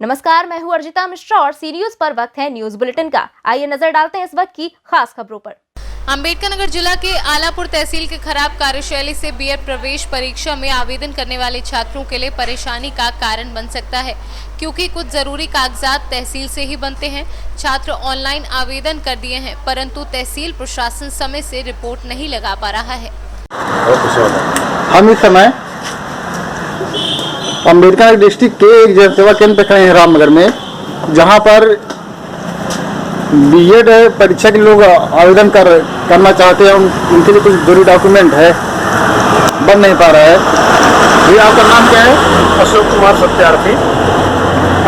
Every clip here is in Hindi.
नमस्कार, मैं हूं अर्जिता मिश्रा और सी न्यूज पर वक्त है न्यूज बुलेटिन का। आइए नजर डालते हैं इस वक्त की खास खबरों पर। अम्बेडकर नगर जिला के आलापुर तहसील के खराब कार्यशैली से बीएड प्रवेश परीक्षा में आवेदन करने वाले छात्रों के लिए परेशानी का कारण बन सकता है, क्योंकि कुछ जरूरी कागजात तहसील से ही बनते हैं। छात्र ऑनलाइन आवेदन कर दिए हैं, परंतु तहसील प्रशासन समय से रिपोर्ट नहीं लगा पा रहा है। हम इस समय अम्बेडकर डिस्ट्रिक्ट के एक जनसेवा केंद्र पे खड़े हैं रामनगर में, जहां पर बीएड परीक्षा के लोग आवेदन करना चाहते हैं। उनके लिए कुछ जरूरी डॉक्यूमेंट है, बन नहीं पा रहा है। ये आपका नाम क्या है? अशोक कुमार सत्यार्थी।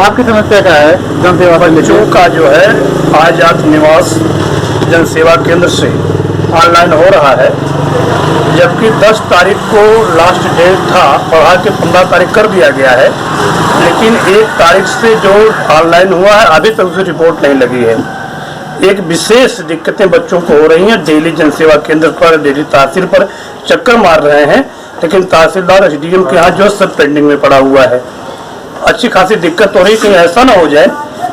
आपकी समस्या क्या है? जनसेवा बच्चों का जो है आजाद निवास जनसेवा केंद्र से ऑनलाइन हो रहा है, जबकि 10 तारीख को लास्ट डेट था, पढ़ा के 15 तारीख कर दिया गया है, लेकिन 1 तारीख से जो ऑनलाइन हुआ है अभी तक उसे रिपोर्ट नहीं लगी है। एक विशेष दिक्कतें बच्चों को हो रही हैं। डेली जनसेवा केंद्र पर, डेली तहसील पर चक्कर मार रहे हैं, लेकिन तहसीलदार एसडीएम के यहाँ जो सब पेंडिंग में पड़ा हुआ है। अच्छी खासी दिक्कत हो रही है, कहीं ऐसा ना हो जाए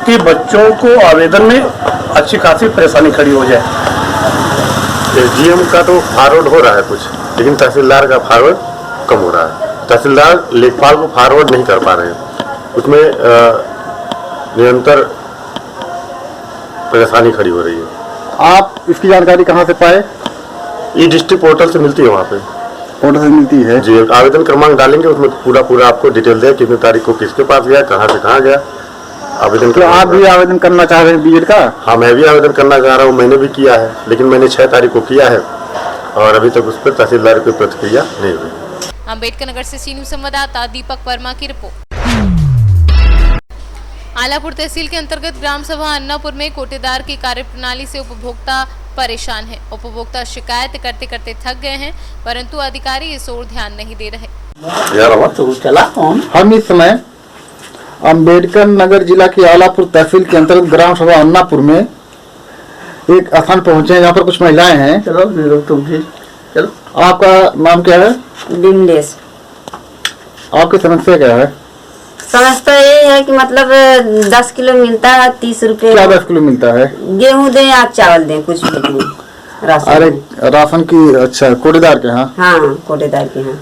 कि बच्चों को आवेदन में अच्छी खासी परेशानी खड़ी हो जाए। एसडीएम का तो फॉरवर्ड हो रहा है कुछ, लेकिन तहसीलदार का फॉरवर्ड कम हो रहा है। तहसीलदार लेखपाल को फॉरवर्ड नहीं कर पा रहे हैं, उसमें निरंतर परेशानी खड़ी हो रही है। आप इसकी जानकारी कहाँ से पाए? ये डिस्ट्रिक्ट पोर्टल से मिलती है, वहाँ पे पोर्टल से मिलती है जी। आवेदन क्रमांक डालेंगे, उसमें पूरा आपको डिटेल दिया कितनी तारीख को किसके पास गया, कहाँ से कहाँ गया आवेदन। तो आप भी आवेदन करना चाह रहे हैं बीएड का? हाँ, मैं भी आवेदन करना चाह रहा हूँ, मैंने भी किया है, लेकिन मैंने 6 तारीख को किया है और अभी तक उस पर तहसीलदार की प्रतिक्रिया नहीं हुई। अम्बेडकर नगर से सी न्यूज संवाददाता दीपक वर्मा की रिपोर्ट। आलापुर तहसील के अंतर्गत ग्राम सभा अन्नापुर में कोटेदार की कार्यप्रणाली से उपभोक्ता परेशान है। उपभोक्ता शिकायत करते करते थक गए हैं, परंतु अधिकारी इस ओर ध्यान नहीं दे रहे। हम इस समय अम्बेडकर नगर जिला के आलापुर तहसील के अंतर्गत ग्राम सभा अन्नापुर में एक स्थान पहुंचे हैं, जहाँ पर कुछ महिलाएं हैं। चलो तुम भी चलो। आपका नाम क्या है? बिमलेश। आपकी समस्या क्या है? समस्या ये है कि मतलब 10 किलो मिलता है 30 रुपए। क्या 10 किलो मिलता है? गेहूं दें या चावल दें, कुछ भी दें। राशन। अरे राशन की? अच्छा, कोटेदार के यहाँ? हाँ, कोटेदार के यहाँ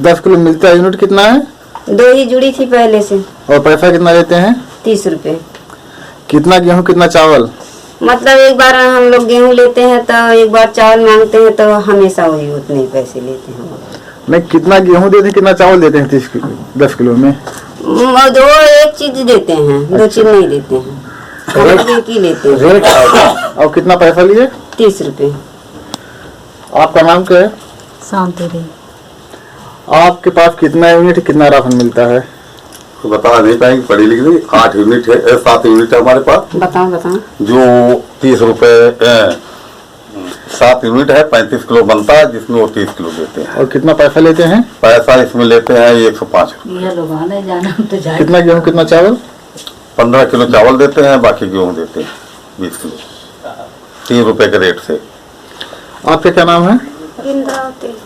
10 किलो मिलता है। यूनिट कितना है? 2 ही जुड़ी थी पहले से। और पैसा कितना लेते हैं? 30 रुपए। कितना गेहूं कितना चावल? मतलब एक बार हम लोग गेहूं लेते हैं तो एक बार चावल मांगते हैं, तो हमेशा वही उतने ही पैसे लेते हैं। नहीं, कितना गेहूं देते हैं, कितना चावल देते हैं? 10 किलो में 2 एक चीज देते हैं, 2 चीज नहीं देते हैं, एक ही लेते हैं। और कितना पैसा लिए? 30 रुपए। आपका नाम क्या है? शांति। आपके पास कितना यूनिट कितना राशन मिलता है? तो बता नहीं पाएंगे, पढ़ी लिखी नहीं। 8 यूनिट है, 7 यूनिट है हमारे पास। बताओ। जो 30 रुपए 7 यूनिट है, 35 किलो बनता है, जिसमें वो 30 किलो देते हैं। और कितना पैसा लेते हैं? पैसा इसमें लेते हैं 105 रुपये। कितना गेहूं कितना चावल? 15 किलो चावल देते हैं, बाकी गेहूँ देते हैं 20 किलो, 3 रुपए के रेट से। आपका क्या नाम है? इंद्रावती।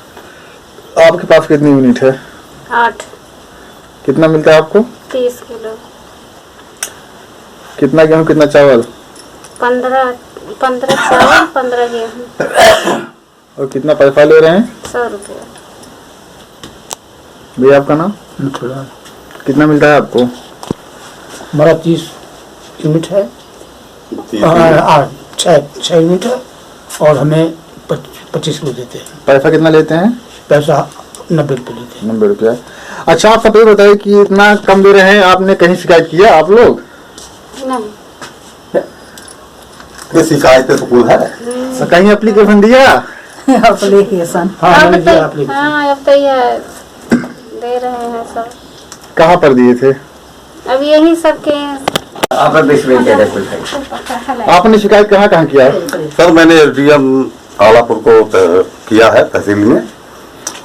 आपके पास कितनी यूनिट है? 8। कितना मिलता है आपको? 30 किलो। कितना गेहूं कितना चावल? 15 चावल 15 गेहूँ। और कितना पैसा ले रहे हैं? 100 रुपये। भैया आपका नाम? कितना मिलता है आपको? हमारा 30 यूनिट है, 6 यूनिट है, और हमें 25 किलो देते हैं। पैसा कितना लेते हैं? पैसा 90 रुपये लेते हैं। 90 रुपया। अच्छा, आप सब ये बताइए कि इतना कम दे रहे हैं, आपने कहीं शिकायत किया आप लोग? नहीं। ये शिकायतें तो कुल है। कहीं एप्लीकेशन दिया? एप्लीकेशन। हाँ, मैंने दिया एप्लीकेशन। हाँ, अब तो ये दे रहे हैं सब। कहाँ पर दिए थे? अब यही सब के। आपने शिकायत कहाँ कहाँ किया? सर, मैंने एसडीएम आलापुर को किया है तहसील में,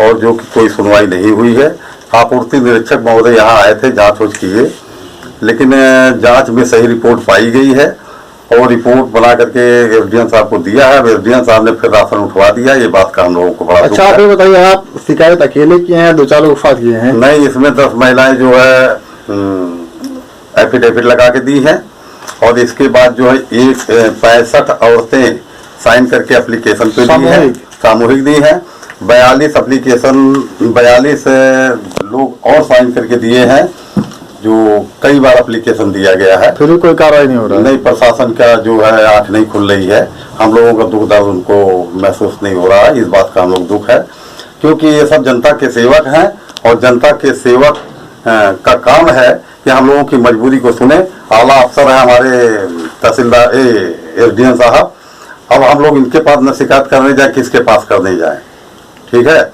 और जो कि कोई सुनवाई नहीं हुई है। आपूर्ति निरीक्षक महोदय यहाँ आए थे, जांच किए, लेकिन जांच में सही रिपोर्ट पाई गई है और रिपोर्ट बना करके एसडीएम साहब को दिया है। एसडीएम साहब ने फिर राशन उठवा दिया। ये बात का हम लोगों को बड़ा अच्छा, आप ये बताइए, आप शिकायत अकेले किए हैं, 2-4 लोग साथ किए हैं? नहीं, इसमें 10 महिलाएं जो है एफिडेविट लगा के दी है। और इसके बाद जो है 65 औरतें साइन करके एप्लीकेशन पे दी है, सामूहिक दी है। 42 लोग और साइन करके दिए हैं, जो कई बार एप्लीकेशन दिया गया है, फिर भी कोई कार्रवाई नहीं हो रहा है। नहीं, प्रशासन का जो है आंख नहीं खुल रही है। हम लोगों का दुख दर्द उनको महसूस नहीं हो रहा है, इस बात का हम लोग दुख है, क्योंकि ये सब जनता के सेवक हैं और जनता के सेवक का काम है कि हम लोगों की मजबूरी को सुने। आला अफसर है हमारे तहसीलदार एसडीएम साहब, अब हम लोग इनके पास न शिकायत करने जाए, किसके पास करने जाए, ठीक है।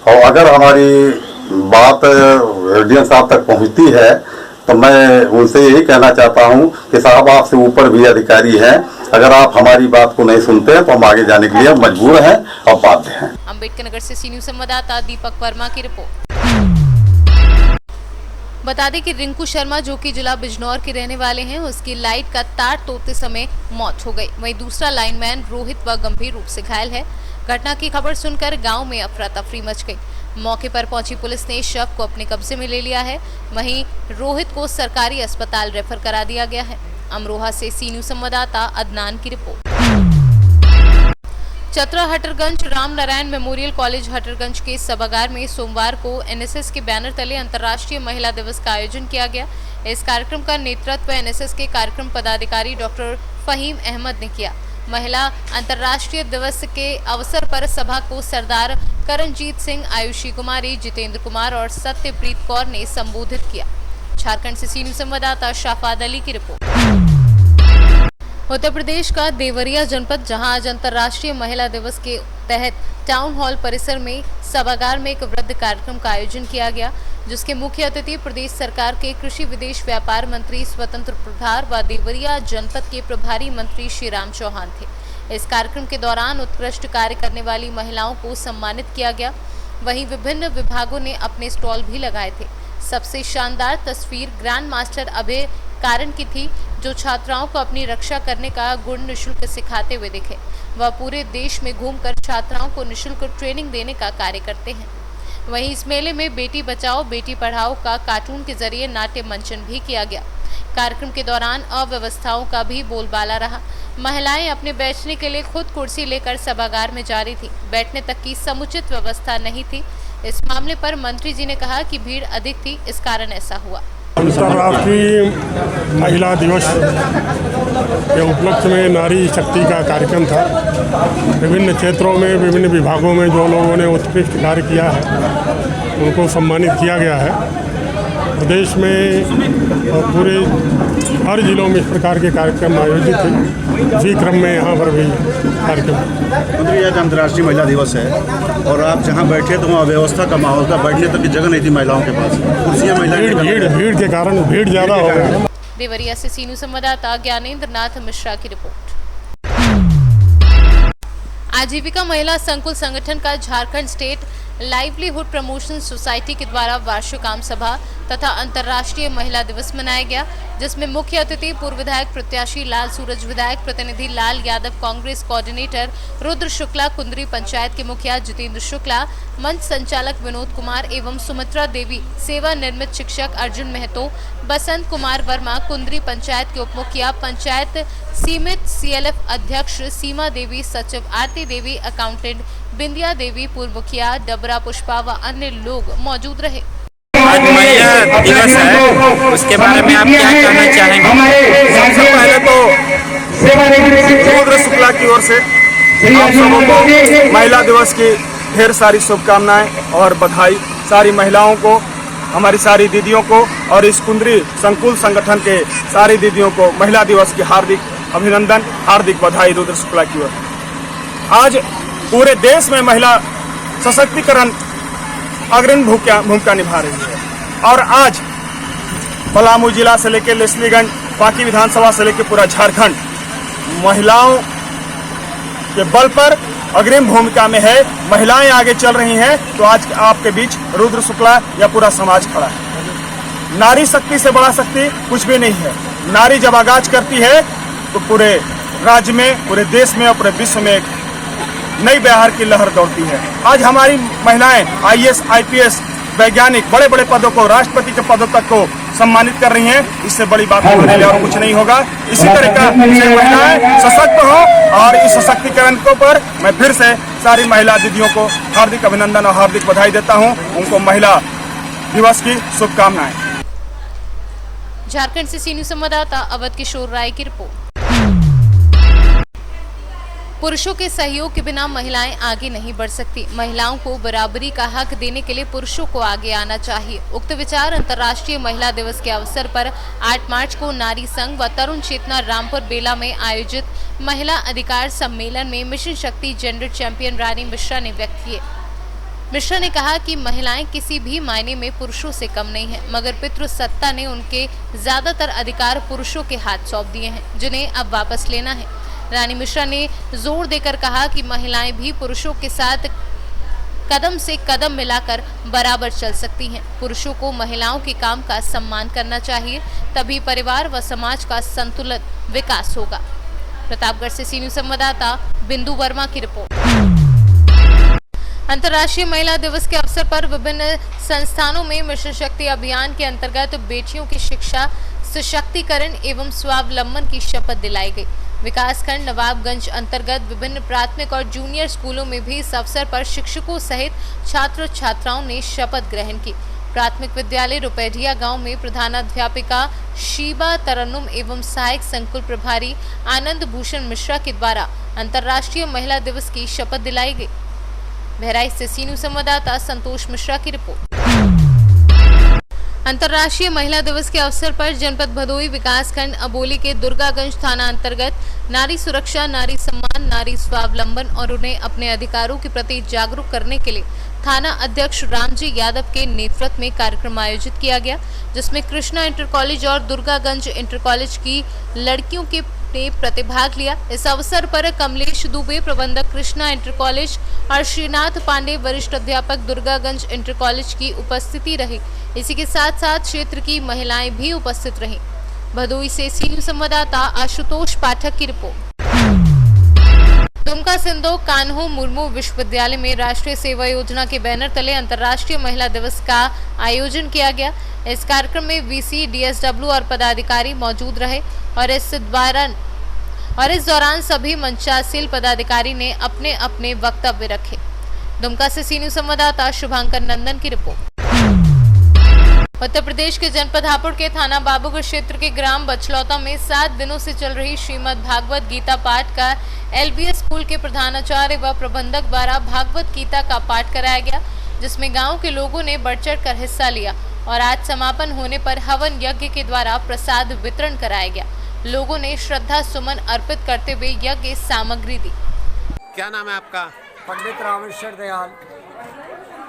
और अगर हमारी बात एसडीएम साहब तक पहुंचती है तो मैं उनसे यही कहना चाहता हूं कि साहब आपसे ऊपर भी अधिकारी हैं, अगर आप हमारी बात को नहीं सुनते हैं तो हम आगे जाने के लिए मजबूर हैं और बाध्य हैं। अम्बेडकर नगर से सी न्यूज संवाददाता दीपक वर्मा की रिपोर्ट। बता दें कि रिंकू शर्मा जो कि जिला बिजनौर के रहने वाले हैं, उसकी लाइट का तार तोड़ते समय मौत हो गई। वहीं दूसरा लाइनमैन रोहित व गंभीर रूप से घायल है। घटना की खबर सुनकर गांव में अफरा तफरी मच गई। मौके पर पहुंची पुलिस ने शव को अपने कब्जे में ले लिया है। वहीं रोहित को सरकारी अस्पताल रेफर करा दिया गया है। अमरोहा से सी न्यूज संवाददाता अदनान की report. Chatra Hatarganj Ram Narayan memorial college Hatarganj के सभागार में सोमवार को एनएसएस के बैनर तले अंतर्राष्ट्रीय महिला दिवस का आयोजन किया गया। इस कार्यक्रम का नेतृत्व एनएसएस के कार्यक्रम पदाधिकारी डॉक्टर फहीम अहमद ने किया। महिला अंतर्राष्ट्रीय दिवस के अवसर पर सभा को सरदार करणजीत सिंह, आयुषी कुमारी, जितेंद्र कुमार और सत्यप्रीत कौर ने संबोधित किया। झारखंड से सी न्यूज संवाददाता शाफाद अली की रिपोर्ट। उत्तर प्रदेश का देवरिया जनपद, जहां आज अंतर्राष्ट्रीय महिला दिवस के तहत टाउन हॉल परिसर में सभागार में एक वृद्ध कार्यक्रम का आयोजन किया गया, जिसके मुख्य अतिथि प्रदेश सरकार के कृषि विदेश व्यापार मंत्री स्वतंत्र प्रभार व देवरिया जनपद के प्रभारी मंत्री श्रीराम चौहान थे। इस कार्यक्रम के दौरान उत्कृष्ट कार्य करने वाली महिलाओं को सम्मानित किया गया। वहीं विभिन्न विभागों ने अपने स्टॉल भी लगाए थे। सबसे शानदार तस्वीर ग्रैंड मास्टर अभय कारण की थी, जो छात्राओं को अपनी रक्षा करने का गुण निःशुल्क सिखाते हुए दिखे। वह पूरे देश में घूमकर छात्राओं को निःशुल्क ट्रेनिंग देने का कार्य करते हैं। वहीं इस मेले में बेटी बचाओ बेटी पढ़ाओ का कार्टून के जरिए नाट्य मंचन भी किया गया। कार्यक्रम के दौरान अव्यवस्थाओं का भी बोलबाला रहा। महिलाएं अपने बैठने के लिए खुद कुर्सी लेकर सभागार में जा रही थी। बैठने तक की समुचित व्यवस्था नहीं थी। इस मामले पर मंत्री जी ने कहा कि भीड़ अधिक थी, इस कारण ऐसा हुआ। अंतर्राष्ट्रीय महिला दिवस के उपलक्ष्य में नारी शक्ति का कार्यक्रम था। विभिन्न क्षेत्रों में, विभिन्न विभागों में जो लोगों ने उत्कृष्ट कार्य किया है उनको सम्मानित किया गया है। प्रदेश में और पूरे हर जिलों में इस प्रकार के कार्यक्रम आयोजित थे। इसी क्रम में यहाँ पर भी कार्यक्रम। आज अंतर्राष्ट्रीय महिला दिवस है और आप जहाँ बैठे तो वहाँ व्यवस्था का माहौल था, बैठने तक की जगह नहीं थी महिलाओं के पास, कुर्सियाँ भीड़ के कारण भीड़ ज़्यादा हो गई। देवरिया से सी न्यूज संवाददाता ज्ञानेंद्र नाथ मिश्रा की रिपोर्ट। आजीविका महिला संकुल संगठन का Jharkhand state livelihood promotion society के द्वारा वार्षिक आम सभा तथा अंतर्राष्ट्रीय महिला दिवस मनाया गया, जिसमें मुख्य अतिथि पूर्व विधायक प्रत्याशी लाल सूरज, विधायक प्रतिनिधि लाल यादव, कांग्रेस कोऑर्डिनेटर रुद्र शुक्ला, कुंदरी पंचायत के मुखिया जितेंद्र शुक्ला, मंच संचालक विनोद कुमार एवं सुमित्रा देवी, सेवा निर्मित शिक्षक अर्जुन महतो, बसंत कुमार वर्मा, कुंदरी पंचायत के उप मुखिया, पंचायत सीमित CLF अध्यक्ष सीमा देवी, सचिव आरती देवी, अकाउंटेंट बिंदिया देवी, पूर्व मुखिया डबरा पुष्पा व अन्य लोग मौजूद रहे। आज महिला दिवस है, उसके बारे में आप क्या कहना चाहेंगे? सबसे पहले तो रुद्र शुक्ला की ओर से आप सबों को महिला दिवस की ढेर सारी शुभकामनाएं और बधाई। सारी महिलाओं को, हमारी सारी दीदियों को और इस कुंदरी संकुल संगठन के सारी दीदियों को महिला दिवस की हार्दिक अभिनंदन, हार्दिक बधाई रुद्र शुक्ला की ओर। आज पूरे देश में महिला सशक्तिकरण अग्रणी भूमिका निभा रही है और आज पलामू जिला से लेकर लेस्लीगंज, पाकी विधानसभा से लेकर पूरा झारखंड महिलाओं के बल पर अग्रिम भूमिका में है। महिलाएं आगे चल रही हैं तो आज आपके बीच रुद्र शुक्ला या पूरा समाज खड़ा है। नारी शक्ति से बड़ा शक्ति कुछ भी नहीं है। नारी जब आगाज करती है तो पूरे राज्य में, पूरे देश में और पूरे विश्व में एक नई बिहार की लहर दौड़ती है। आज हमारी महिलाएं IAS, IPS, वैज्ञानिक, बड़े बड़े पदों को, राष्ट्रपति के पदों तक को सम्मानित कर रही हैं, इससे बड़ी बात होने वाली और कुछ नहीं होगा। इसी तरीका से महिलाएं सशक्त हों और इस सशक्तिकरण को पर मैं फिर से सारी महिला दीदियों को हार्दिक अभिनंदन और हार्दिक बधाई देता हूं। उनको महिला दिवस की शुभकामनाएं। झारखंड से सी न्यूज़ संवाददाता अवध किशोर राय की रिपोर्ट। पुरुषों के सहयोग के बिना महिलाएं आगे नहीं बढ़ सकती। महिलाओं को बराबरी का हक देने के लिए पुरुषों को आगे आना चाहिए। उक्त विचार अंतर्राष्ट्रीय महिला दिवस के अवसर पर 8 मार्च को नारी संघ व तरुण चेतना रामपुर बेला में आयोजित महिला अधिकार सम्मेलन में मिशन शक्ति जेंडर चैंपियन रानी मिश्रा ने व्यक्त किए। मिश्रा ने कहा कि महिलाएं किसी भी मायने में पुरुषों से कम नहीं हैं, मगर पितृसत्ता ने उनके ज्यादातर अधिकार पुरुषों के हाथ सौंप दिए हैं, जिन्हें अब वापस लेना है। रानी मिश्रा ने जोर देकर कहा कि महिलाएं भी पुरुषों के साथ कदम से कदम मिलाकर बराबर चल सकती हैं। पुरुषों को महिलाओं के काम का सम्मान करना चाहिए, तभी परिवार व समाज का संतुलित विकास होगा। प्रतापगढ़ से सी न्यूज़ संवाददाता बिंदु वर्मा की रिपोर्ट। अंतर्राष्ट्रीय महिला दिवस के अवसर पर विभिन्न संस्थानों में मिशन शक्ति अभियान के अंतर्गत बेटियों की शिक्षा, सशक्तिकरण एवं स्वावलंबन की शपथ दिलाई गई। विकासखंड नवाबगंज अंतर्गत विभिन्न प्राथमिक और जूनियर स्कूलों में भी इस अवसर पर शिक्षकों सहित छात्र छात्राओं ने शपथ ग्रहण की। प्राथमिक विद्यालय रुपैढिया गांव में प्रधानाध्यापिका शीबा तरन्नुम एवं सहायक संकुल प्रभारी आनंद भूषण मिश्रा के द्वारा अंतर्राष्ट्रीय महिला दिवस की शपथ दिलाई गई। बहराइच से सी न्यूज़ संवाददाता संतोष मिश्रा की रिपोर्ट। अंतर्राष्ट्रीय महिला दिवस के अवसर पर जनपद भदोई विकासखंड अबोली के दुर्गागंज थाना अंतर्गत नारी सुरक्षा, नारी सम्मान, नारी स्वावलंबन और उन्हें अपने अधिकारों के प्रति जागरूक करने के लिए थाना अध्यक्ष रामजी यादव के नेतृत्व में कार्यक्रम आयोजित किया गया, जिसमें कृष्णा इंटर कॉलेज और दुर्गागंज इंटर कॉलेज की लड़कियों के ने प्रतिभाग लिया। इस अवसर पर कमलेश दुबे प्रबंधक कृष्णा इंटर कॉलेज और श्रीनाथ पांडे वरिष्ठ अध्यापक दुर्गागंज इंटर कॉलेज की उपस्थिति रही। इसी के साथ साथ क्षेत्र की महिलाएं भी उपस्थित रहीं। भदोई से सी न्यूज़ संवाददाता आशुतोष पाठक की रिपोर्ट। दुमका सिंधो कान्हू मुर्मू विश्वविद्यालय में राष्ट्रीय सेवा योजना के बैनर तले अंतर्राष्ट्रीय महिला दिवस का आयोजन किया गया। इस कार्यक्रम में वीसी, डीएसडब्ल्यू और पदाधिकारी मौजूद रहे और इस दौरान सभी मंचासीन पदाधिकारी ने अपने अपने वक्तव्य रखे। दुमका से सी न्यूज़ संवाददाता शुभांकर नंदन की रिपोर्ट। उत्तर प्रदेश के जनपद हापुड़ के थाना बाबूगढ़ क्षेत्र के ग्राम बछलौता में 7 दिनों से चल रही श्रीमद् भागवत गीता पाठ का एलबीएस स्कूल के प्रधानाचार्य व प्रबंधक द्वारा भागवत गीता का पाठ कराया गया, जिसमें गांव के लोगों ने बढ़ चढ़ कर हिस्सा लिया और आज समापन होने पर हवन यज्ञ के द्वारा प्रसाद वितरण कराया गया। लोगों ने श्रद्धा सुमन अर्पित करते हुए यज्ञ सामग्री दी। क्या नाम है आपका? पंडित रामेश्वर दयाल।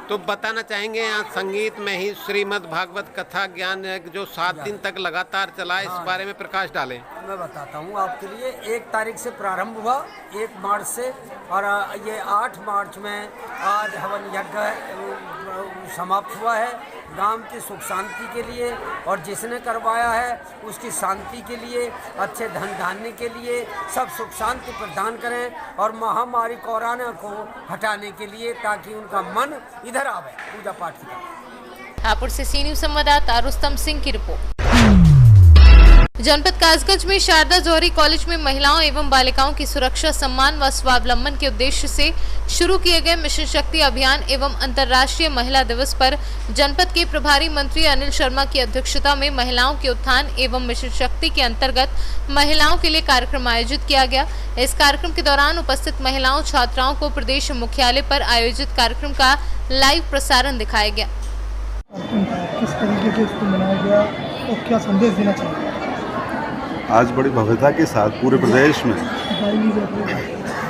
तो बताना चाहेंगे यहाँ संगीत में ही श्रीमद् भागवत कथा ज्ञान जो 7 दिन तक लगातार चला, इस बारे में प्रकाश डालें। मैं बताता हूँ आपके लिए। 1 तारीख से प्रारंभ हुआ, 1 मार्च से, और ये 8 मार्च में आज हवन यज्ञ समाप्त हुआ है। गांव की सुख शांति के लिए और जिसने करवाया है उसकी शांति के लिए, अच्छे धन धान्य के लिए, सब सुख शांति प्रदान करें और महामारी कोरोना को हटाने के लिए, ताकि उनका मन इधर आवे पूजा पाठ की। हापुड़ से सी न्यूज़ संवाददाता रुस्तम सिंह की रिपोर्ट। जनपद कासगंज में शारदा जौहरी कॉलेज में महिलाओं एवं बालिकाओं की सुरक्षा, सम्मान व स्वावलंबन के उद्देश्य से शुरू किए गए मिशन शक्ति अभियान एवं अंतर्राष्ट्रीय महिला दिवस पर जनपद के प्रभारी मंत्री अनिल शर्मा की अध्यक्षता में महिलाओं के उत्थान एवं मिशन शक्ति के अंतर्गत महिलाओं के लिए कार्यक्रम आयोजित किया गया। इस कार्यक्रम के दौरान उपस्थित महिलाओं छात्राओं को प्रदेश मुख्यालय पर आयोजित कार्यक्रम का लाइव प्रसारण दिखाया गया। किस तरीके से इसको मनाया गया और क्या संदेश देना चाहिए? आज बड़ी भव्यता के साथ पूरे प्रदेश में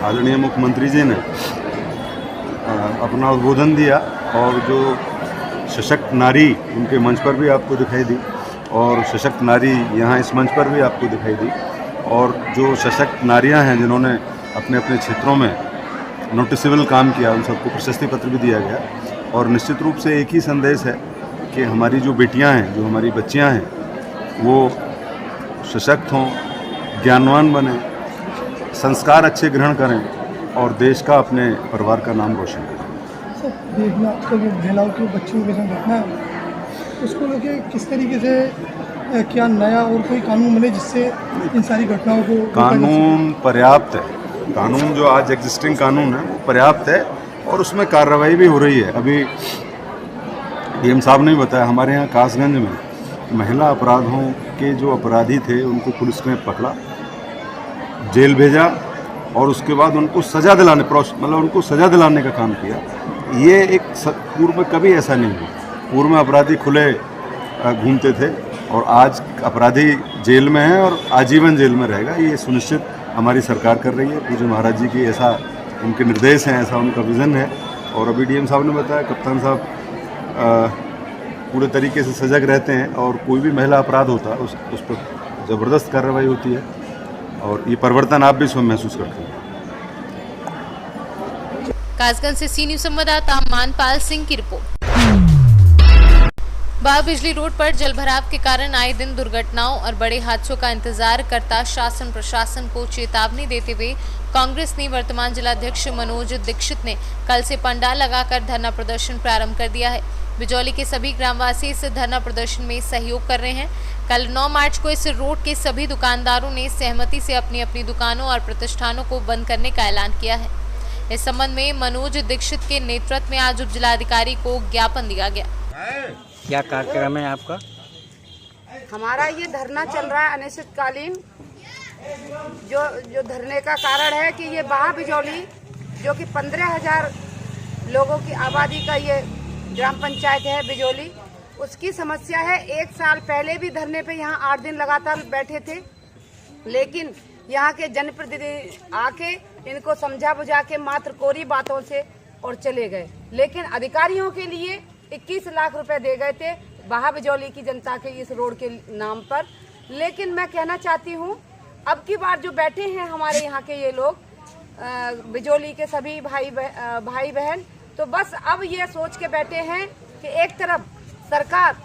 आदरणीय मुख्यमंत्री जी ने अपना उद्बोधन दिया और जो सशक्त नारी उनके मंच पर भी आपको दिखाई दी और सशक्त नारी यहाँ इस मंच पर भी आपको दिखाई दी और जो सशक्त नारियाँ हैं जिन्होंने अपने अपने क्षेत्रों में नोटिसेबल काम किया, उन सबको प्रशस्ति पत्र भी दिया गया। और निश्चित रूप से एक ही संदेश है कि हमारी जो बेटियाँ हैं, जो हमारी बच्चियाँ हैं, वो सशक्त हों, ज्ञानवान बने, संस्कार अच्छे ग्रहण करें और देश का, अपने परिवार का नाम रोशन करें। देखना आजकल जो महिलाओं की बच्चियों के साथ घटना है, उसको लेके किस तरीके से क्या नया और कोई कानून बने जिससे इन सारी घटनाओं को रोका जा सके? कानून पर्याप्त है। कानून जो आज एग्जिस्टिंग कानून है वो पर्याप्त है और उसमें कार्रवाई भी हो रही है। अभी डीएम साहब ने बताया, हमारे यहाँ कासगंज में महिला अपराधों के जो अपराधी थे उनको पुलिस ने पकड़ा, जेल भेजा और उसके बाद उनको सज़ा दिलाने मतलब उनको सज़ा दिलाने का काम किया। ये एक पूर्व में कभी ऐसा नहीं हुआ। पूर्व में अपराधी खुले घूमते थे और आज अपराधी जेल में है और आजीवन जेल में रहेगा। ये सुनिश्चित हमारी सरकार कर रही है। पूज्य महाराज जी की ऐसा उनके निर्देश हैं, ऐसा उनका विज़न है। और अभी डीएम साहब ने बताया, कप्तान साहब पूरे तरीके से सजग रहते हैं और कोई भी महिला अपराध होता है उस पर ज़बरदस्त कार्रवाई होती है और ये परिवर्तन आप भी स्वयं महसूस करते हैं। कासगंज से सी न्यूज़ संवाददाता मानपाल सिंह की रिपोर्ट। बिजली रोड पर जलभराव के कारण आए दिन दुर्घटनाओं और बड़े हादसों का इंतजार करता शासन प्रशासन को चेतावनी देते हुए कांग्रेस ने वर्तमान जिलाध्यक्ष मनोज दीक्षित ने कल से पंडाल लगाकर धरना प्रदर्शन प्रारंभ कर दिया है। बिजौली के सभी ग्रामवासी इस धरना प्रदर्शन में सहयोग कर रहे हैं। कल 9 मार्च को इस रोड के सभी दुकानदारों ने सहमति से अपनी अपनी दुकानों और प्रतिष्ठानों को बंद करने का ऐलान किया है। इस संबंध में मनोज दीक्षित के नेतृत्व में आज उप जिलाधिकारी को ज्ञापन दिया गया। क्या कार्यक्रम है आपका? हमारा ये धरना चल रहा है अनिश्चितकालीन। जो धरने का कारण है कि ये बिजौली जो कि 15,000 लोगों की आबादी का ये ग्राम पंचायत है बिजौली, उसकी समस्या है। 1 साल पहले भी धरने पे यहाँ 8 दिन लगातार बैठे थे, लेकिन यहाँ के जनप्रतिनिधि आके इनको समझा बुझा के मात्र कोरी बातों से और चले गए। लेकिन अधिकारियों के लिए 21 लाख रुपए दे गए थे बिजौली की जनता के इस रोड के नाम पर। लेकिन मैं कहना चाहती हूँ, अब की बार जो बैठे हैं हमारे यहाँ के ये लोग बिजौली के सभी भाई बहन, तो बस अब ये सोच के बैठे हैं कि एक तरफ सरकार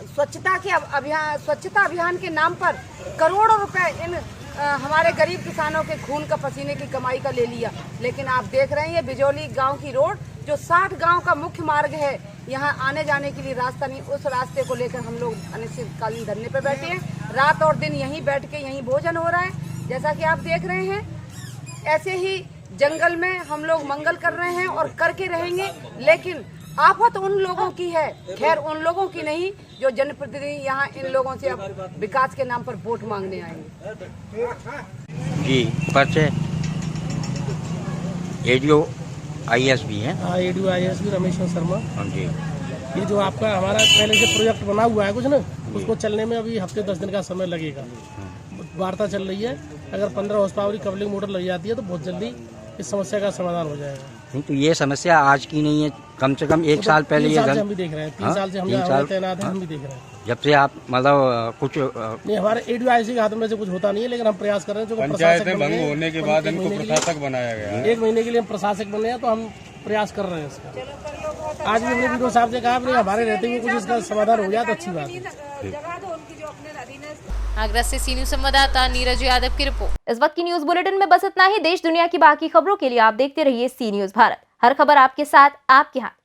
स्वच्छता अभियान के नाम पर करोड़ों रुपए इन हमारे गरीब किसानों के खून का पसीने की कमाई का ले लिया। लेकिन आप देख रहे हैं ये बिजौली गांव की रोड जो 60 गांव का मुख्य मार्ग है, यहाँ आने जाने के लिए रास्ता नहीं, उस रास्ते को लेकर हम लोग अनिश्चितकालीन धरने पर बैठे हैं। रात और दिन यहीं बैठ के यहीं भोजन हो रहा है, जैसा कि आप देख रहे हैं। ऐसे ही जंगल में हम लोग मंगल कर रहे हैं और करके रहेंगे। लेकिन आफत उन लोगों की है, खैर उन लोगों की नहीं जो जनप्रतिनिधि यहाँ इन लोगों से अब विकास के नाम पर वोट मांगने आएंगे। जी, परिचय एडीओ IAS भी है। हाँ, एडीओ IAS भी रमेश शर्मा। हाँ जी। ये जो आपका हमारा पहले से प्रोजेक्ट बना हुआ है कुछ ना, उसको चलने में अभी हफ्ते 10 दिन का समय लगेगा। वार्ता चल रही है, अगर 15 हॉर्स पावर की कपलिंग मोटर लग जाती है तो बहुत जल्दी इस समस्या का समाधान हो जाएगा। नहीं तो ये समस्या आज की नहीं है, कम से कम 1 साल पहले ये हम भी देख रहे हैं। 3 साल से हम तैनात हैं, हम भी देख रहे हैं। जब से आप मतलब कुछ नहीं, हमारे एडीओ IAS के हाथ में से कुछ होता नहीं है, लेकिन हम प्रयास कर रहे हैं। जो पंचायतें भंग होने के बाद इनको प्रशासक बनाया गया है। 1 महीने के लिए हम प्रशासक बने हैं, तो हम प्रयास कर रहे हैं इसका। आज भी हमने वीडियो साहब से कहा हमारे रहते हुए कुछ इसका समाधान हो जाए तो अच्छी बात है। आगरा से सी न्यूज़ संवाददाता नीरज यादव की रिपोर्ट। इस वक्त की न्यूज बुलेटिन में बस इतना ही। देश दुनिया की बाकी खबरों के लिए आप देखते रहिए सी न्यूज़ भारत। हर खबर आपके साथ, आपके हाथ।